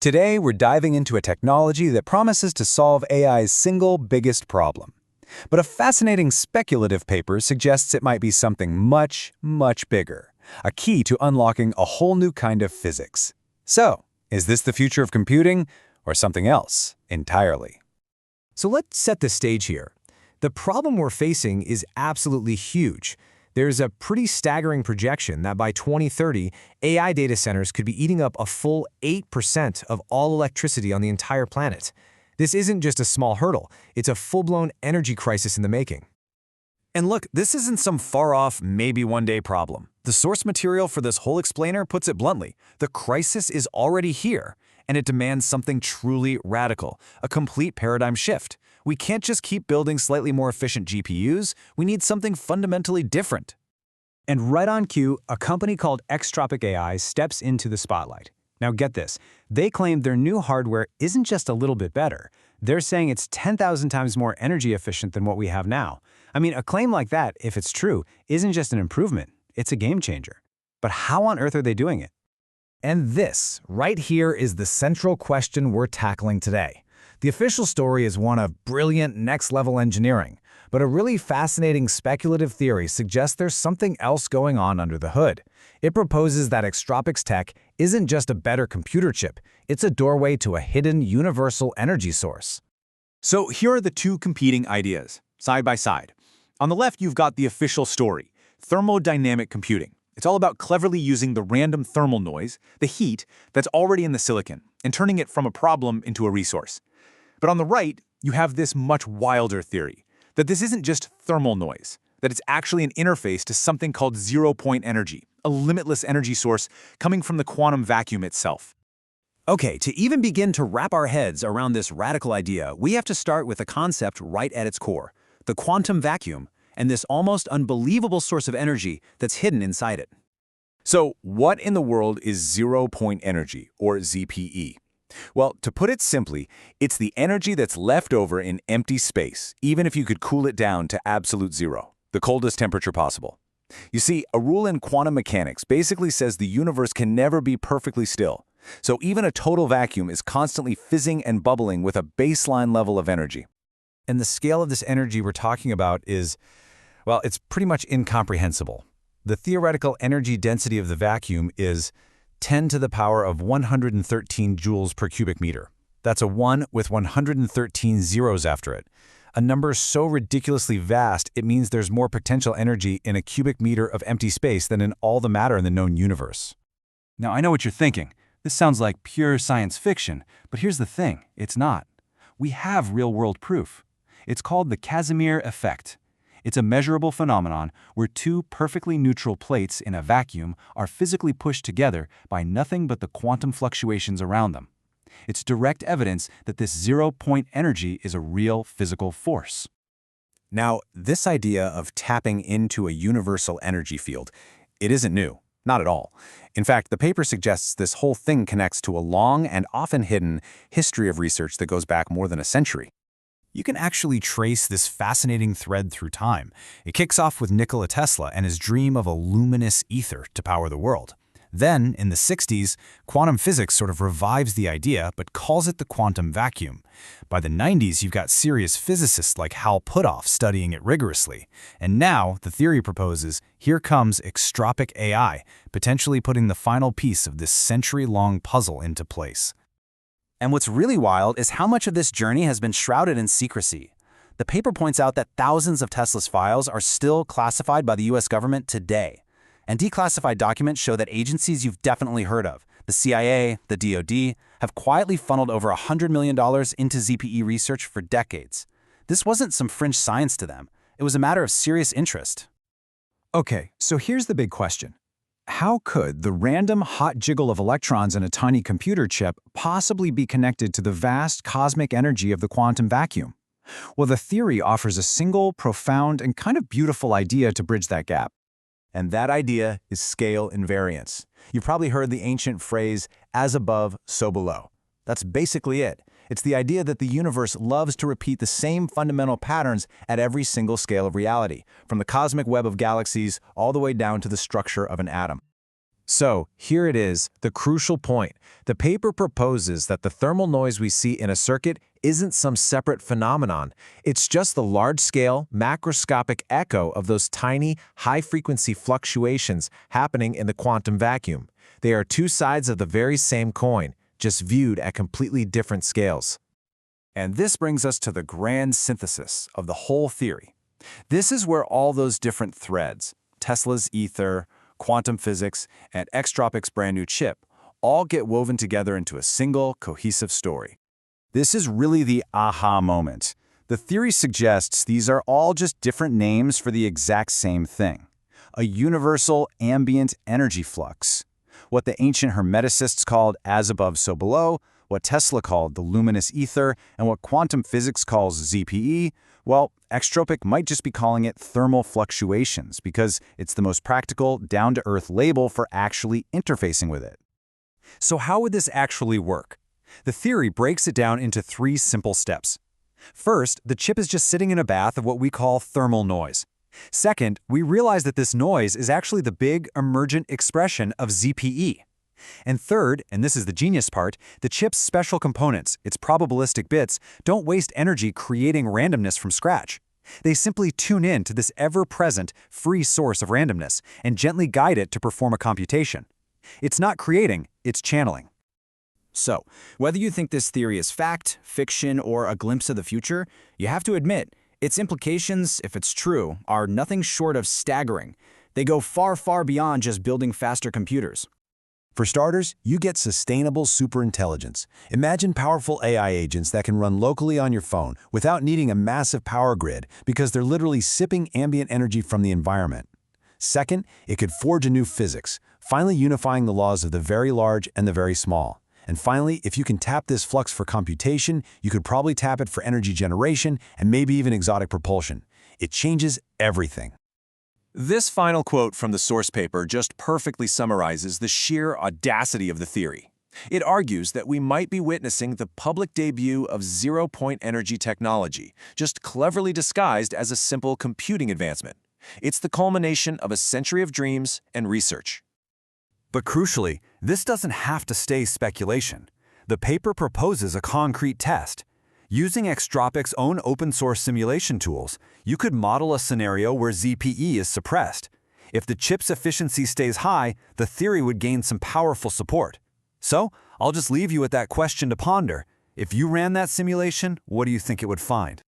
Today, we're diving into a technology that promises to solve AI's single biggest problem. But a fascinating speculative paper suggests it might be something much, much bigger, a key to unlocking a whole new kind of physics. So, is this the future of computing, or something else entirely? So let's set the stage here. The problem we're facing is absolutely huge. There's a pretty staggering projection that by 2030, AI data centers could be eating up a full 8% of all electricity on the entire planet. This isn't just a small hurdle, it's a full-blown energy crisis in the making. And look, this isn't some far-off, maybe one-day problem. The source material for this whole explainer puts it bluntly. The crisis is already here, and it demands something truly radical, a complete paradigm shift. We can't just keep building slightly more efficient GPUs, we need something fundamentally different. And right on cue, a company called Extropic AI steps into the spotlight. Now get this, they claim their new hardware isn't just a little bit better. They're saying it's 10,000 times more energy efficient than what we have now. I mean, a claim like that, if it's true, isn't just an improvement, it's a game changer. But how on earth are they doing it? And this, right here, is the central question we're tackling today. The official story is one of brilliant next-level engineering, but a really fascinating speculative theory suggests there's something else going on under the hood. It proposes that Extropic's tech isn't just a better computer chip, it's a doorway to a hidden universal energy source. So here are the two competing ideas, side by side. On the left, you've got the official story, thermodynamic computing. It's all about cleverly using the random thermal noise, the heat, that's already in the silicon, and turning it from a problem into a resource. But on the right, you have this much wilder theory, that this isn't just thermal noise, that it's actually an interface to something called zero-point energy, a limitless energy source coming from the quantum vacuum itself. Okay, to even begin to wrap our heads around this radical idea, we have to start with a concept right at its core, the quantum vacuum, and this almost unbelievable source of energy that's hidden inside it. So what in the world is zero-point energy, or ZPE? Well, to put it simply, it's the energy that's left over in empty space, even if you could cool it down to absolute zero, the coldest temperature possible. You see, a rule in quantum mechanics basically says the universe can never be perfectly still, so even a total vacuum is constantly fizzing and bubbling with a baseline level of energy. And the scale of this energy we're talking about is, well, it's pretty much incomprehensible. The theoretical energy density of the vacuum is 10 to the power of 113 joules per cubic meter. That's a 1 with 113 zeros after it. A number so ridiculously vast, it means there's more potential energy in a cubic meter of empty space than in all the matter in the known universe. Now, I know what you're thinking. This sounds like pure science fiction, but here's the thing, it's not. We have real-world proof. It's called the Casimir effect. It's a measurable phenomenon where two perfectly neutral plates in a vacuum are physically pushed together by nothing but the quantum fluctuations around them. It's direct evidence that this zero-point energy is a real physical force. Now, this idea of tapping into a universal energy field, it isn't new, not at all. In fact, the paper suggests this whole thing connects to a long and often hidden history of research that goes back more than a century. You can actually trace this fascinating thread through time. It kicks off with Nikola Tesla and his dream of a luminous ether to power the world. Then, in the 60s, quantum physics sort of revives the idea but calls it the quantum vacuum. By the 90s, you've got serious physicists like Hal Puthoff studying it rigorously. And now, the theory proposes, here comes Extropic AI, potentially putting the final piece of this century-long puzzle into place. And what's really wild is how much of this journey has been shrouded in secrecy. The paper points out that thousands of Tesla's files are still classified by the US government today. And declassified documents show that agencies you've definitely heard of, the CIA, the DoD, have quietly funneled over $100 million into ZPE research for decades. This wasn't some fringe science to them. It was a matter of serious interest. Okay, so here's the big question. How could the random hot jiggle of electrons in a tiny computer chip possibly be connected to the vast cosmic energy of the quantum vacuum? Well, the theory offers a single, profound, and kind of beautiful idea to bridge that gap. And that idea is scale invariance. You've probably heard the ancient phrase, as above, so below. That's basically it. It's the idea that the universe loves to repeat the same fundamental patterns at every single scale of reality, from the cosmic web of galaxies all the way down to the structure of an atom. So, here it is, the crucial point. The paper proposes that the thermal noise we see in a circuit isn't some separate phenomenon. It's just the large-scale, macroscopic echo of those tiny, high-frequency fluctuations happening in the quantum vacuum. They are two sides of the very same coin, just viewed at completely different scales. And this brings us to the grand synthesis of the whole theory. This is where all those different threads, Tesla's ether, quantum physics, and Extropic's brand new chip, all get woven together into a single, cohesive story. This is really the aha moment. The theory suggests these are all just different names for the exact same thing: a universal ambient energy flux. What the ancient Hermeticists called as above, so below, what Tesla called the luminous ether, and what quantum physics calls ZPE, well, Extropic might just be calling it thermal fluctuations because it's the most practical, down-to-earth label for actually interfacing with it. So how would this actually work? The theory breaks it down into 3 simple steps. First, the chip is just sitting in a bath of what we call thermal noise. Second, we realize that this noise is actually the big, emergent expression of ZPE. And third, and this is the genius part, the chip's special components, its probabilistic bits, don't waste energy creating randomness from scratch. They simply tune in to this ever-present, free source of randomness and gently guide it to perform a computation. It's not creating, it's channeling. So, whether you think this theory is fact, fiction, or a glimpse of the future, you have to admit, its implications, if it's true, are nothing short of staggering. They go far, far beyond just building faster computers. For starters, you get sustainable superintelligence. Imagine powerful AI agents that can run locally on your phone without needing a massive power grid because they're literally sipping ambient energy from the environment. Second, it could forge a new physics, finally unifying the laws of the very large and the very small. And finally, if you can tap this flux for computation, you could probably tap it for energy generation and maybe even exotic propulsion. It changes everything. This final quote from the source paper just perfectly summarizes the sheer audacity of the theory. It argues that we might be witnessing the public debut of zero-point energy technology, just cleverly disguised as a simple computing advancement. It's the culmination of a century of dreams and research. But crucially, this doesn't have to stay speculation. The paper proposes a concrete test. Using Extropic's own open-source simulation tools, you could model a scenario where ZPE is suppressed. If the chip's efficiency stays high, the theory would gain some powerful support. So, I'll just leave you with that question to ponder. If you ran that simulation, what do you think it would find?